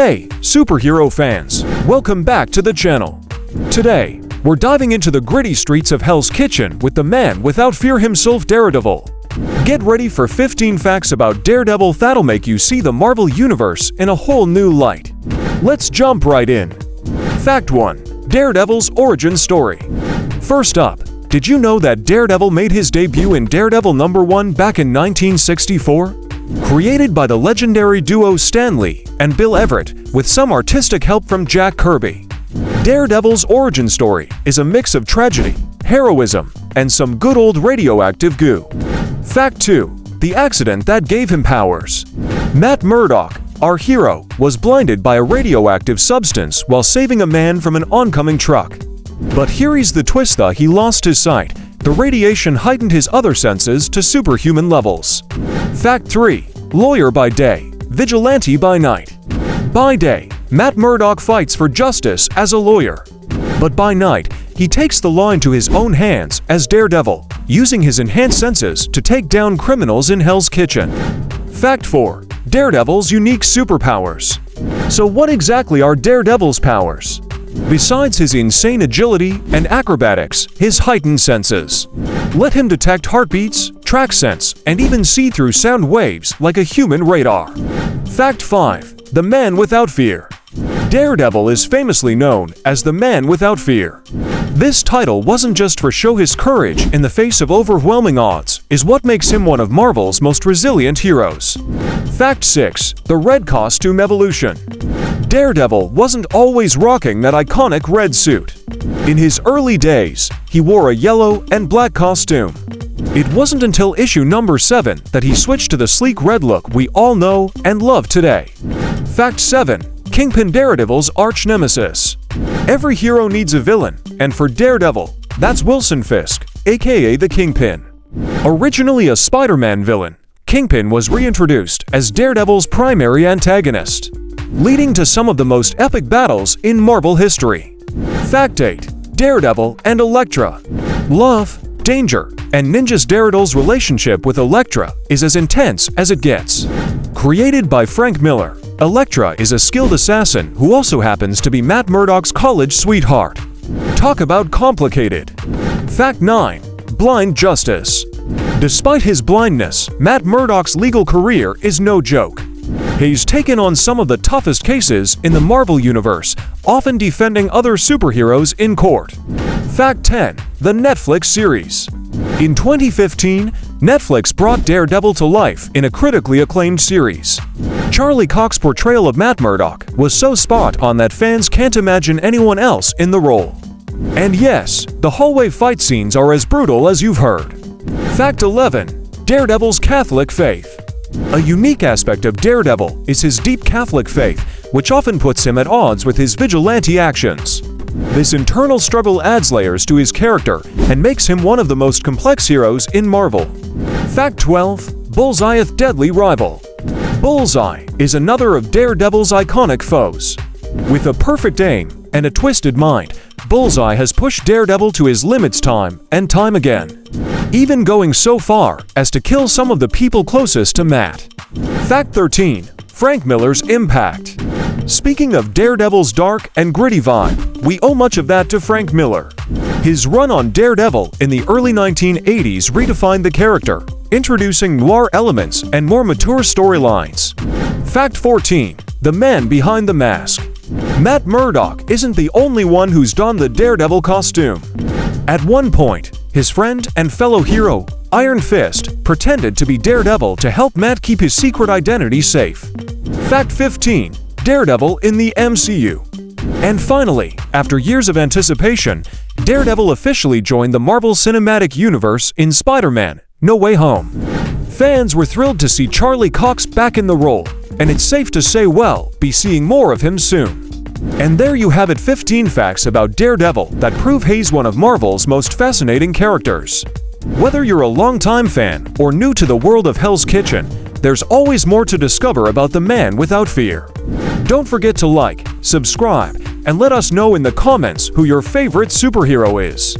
Hey, superhero fans! Welcome back to the channel. Today, we're diving into the gritty streets of Hell's Kitchen with the man without fear himself, Daredevil. Get ready for 15 facts about Daredevil that'll make you see the Marvel Universe in a whole new light. Let's jump right in. Fact 1. Daredevil's origin story. First up, did you know that Daredevil made his debut in Daredevil #1 back in 1964? Created by the legendary duo Stan Lee and Bill Everett, with some artistic help from Jack Kirby. Daredevil's origin story is a mix of tragedy, heroism, and some good old radioactive goo. Fact 2. The accident that gave him powers. Matt Murdock, our hero, was blinded by a radioactive substance while saving a man from an oncoming truck. But here's the twist though: he lost his sight. The radiation heightened his other senses to superhuman levels. Fact 3. Lawyer by day, vigilante by night. By day, Matt Murdock fights for justice as a lawyer. But by night, he takes the law into his own hands as Daredevil, using his enhanced senses to take down criminals in Hell's Kitchen. Fact 4. Daredevil's unique superpowers. So what exactly are Daredevil's powers? Besides his insane agility and acrobatics, his heightened senses let him detect heartbeats, track scents, and even see through sound waves like a human radar. Fact 5. The man without fear. Daredevil is famously known as the man without fear. This title wasn't just for show. His courage in the face of overwhelming odds is what makes him one of Marvel's most resilient heroes. Fact 6. The red costume evolution. Daredevil wasn't always rocking that iconic red suit. In his early days, he wore a yellow and black costume. It wasn't until issue number 7 that he switched to the sleek red look we all know and love today. Fact 7. Kingpin, Daredevil's arch nemesis. Every hero needs a villain, and for Daredevil, that's Wilson Fisk, aka the Kingpin. Originally a Spider-Man villain, Kingpin was reintroduced as Daredevil's primary antagonist, leading to some of the most epic battles in Marvel history. Fact 8. Daredevil and Elektra. Love, danger, and Ninja's Daredevil's relationship with Elektra is as intense as it gets. Created by Frank Miller, Elektra is a skilled assassin who also happens to be Matt Murdock's college sweetheart. Talk about complicated. Fact 9. Blind justice. Despite his blindness, Matt Murdock's legal career is no joke. He's taken on some of the toughest cases in the Marvel Universe, often defending other superheroes in court. Fact 10. The Netflix series. In 2015, Netflix brought Daredevil to life in a critically acclaimed series. Charlie Cox's portrayal of Matt Murdock was so spot on that fans can't imagine anyone else in the role. And yes, the hallway fight scenes are as brutal as you've heard. Fact 11. Daredevil's Catholic faith. A unique aspect of Daredevil is his deep Catholic faith, which often puts him at odds with his vigilante actions. This internal struggle adds layers to his character and makes him one of the most complex heroes in Marvel. Fact 12. Bullseye's deadly rival. Bullseye is another of Daredevil's iconic foes. With a perfect aim and a twisted mind, Bullseye has pushed Daredevil to his limits time and time again, even going so far as to kill some of the people closest to Matt. Fact 13. Frank Miller's impact. Speaking of Daredevil's dark and gritty vibe, we owe much of that to Frank Miller. His run on Daredevil in the early 1980s redefined the character, introducing noir elements and more mature storylines. Fact 14. The man behind the mask. Matt Murdock isn't the only one who's donned the Daredevil costume. At one point, his friend and fellow hero, Iron Fist, pretended to be Daredevil to help Matt keep his secret identity safe. Fact 15. Daredevil in the MCU. And finally, after years of anticipation, Daredevil officially joined the Marvel Cinematic Universe in Spider-Man: No Way Home. Fans were thrilled to see Charlie Cox back in the role, and it's safe to say we'll be seeing more of him soon. And there you have it, 15 facts about Daredevil that prove he's one of Marvel's most fascinating characters. Whether you're a longtime fan or new to the world of Hell's Kitchen, there's always more to discover about the man without fear. Don't forget to like, subscribe, and let us know in the comments who your favorite superhero is.